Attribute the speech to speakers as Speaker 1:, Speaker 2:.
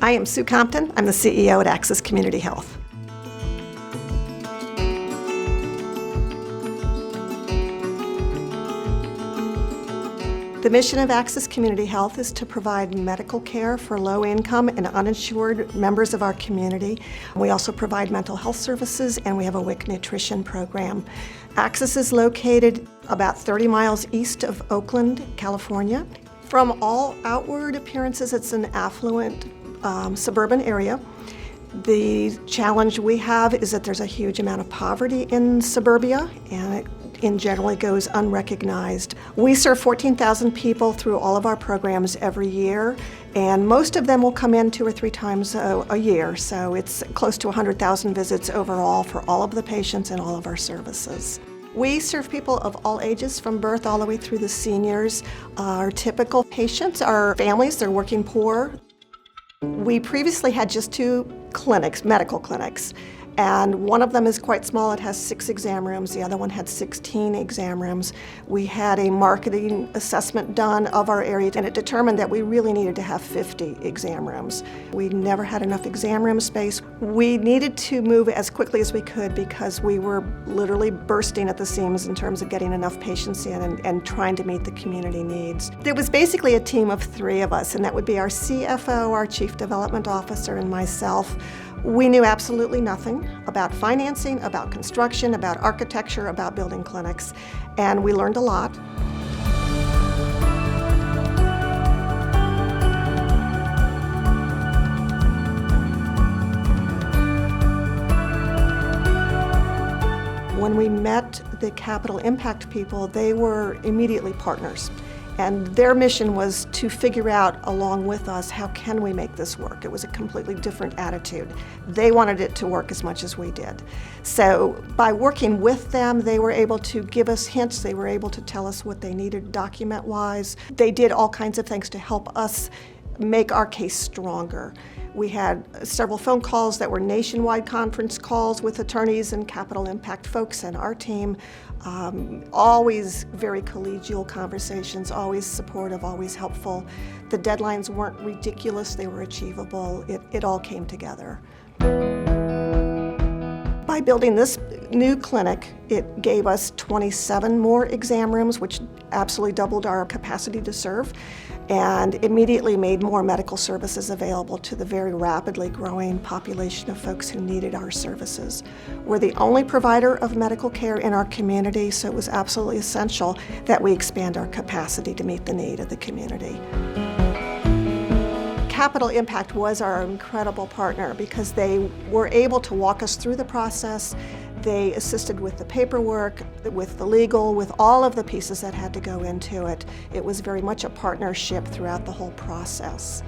Speaker 1: I am Sue Compton. I'm the CEO at Access Community Health. The mission of Access Community Health is to provide medical care for low-income and uninsured members of our community. We also provide mental health services, and we have a WIC nutrition program. Access is located about 30 miles east of Oakland, California. From all outward appearances, it's an affluent suburban area. The challenge we have is that there's a huge amount of poverty in suburbia, and it in general goes unrecognized. We serve 14,000 people through all of our programs every year, and most of them will come in 2 or 3 times a year, so it's close to 100,000 visits overall for all of the patients and all of our services. We serve people of all ages, from birth all the way through the seniors. Our typical patients are families, they're working poor. We previously had just 2 clinics, medical clinics, and one of them is quite small. It has 6 exam rooms. The other one had 16 exam rooms. We had a marketing assessment done of our area, and it determined that we really needed to have 50 exam rooms. We never had enough exam room space. We needed to move as quickly as we could because we were literally bursting at the seams in terms of getting enough patients in and trying to meet the community needs. There was basically a team of 3 of us, and that would be our CFO, our Chief Development Officer, and myself. We knew absolutely nothing about financing, about construction, about architecture, about building clinics, and we learned a lot. When we met the capital impact people, they were immediately partners. And their mission was to figure out, along with us, how can we make this work? It was a completely different attitude. They wanted it to work as much as we did. So by working with them, they were able to give us hints. They were able to tell us what they needed document-wise. They did all kinds of things to help us make our case stronger. We had several phone calls that were nationwide conference calls with attorneys and capital impact folks and our team. Always very collegial conversations, always supportive, always helpful. The deadlines weren't ridiculous, they were achievable. It all came together. By building this new clinic, it gave us 27 more exam rooms, which absolutely doubled our capacity to serve, and immediately made more medical services available to the very rapidly growing population of folks who needed our services. We're the only provider of medical care in our community, so it was absolutely essential that we expand our capacity to meet the need of the community. Capital Impact was our incredible partner because they were able to walk us through the process. They assisted with the paperwork, with the legal, with all of the pieces that had to go into it. It was very much a partnership throughout the whole process.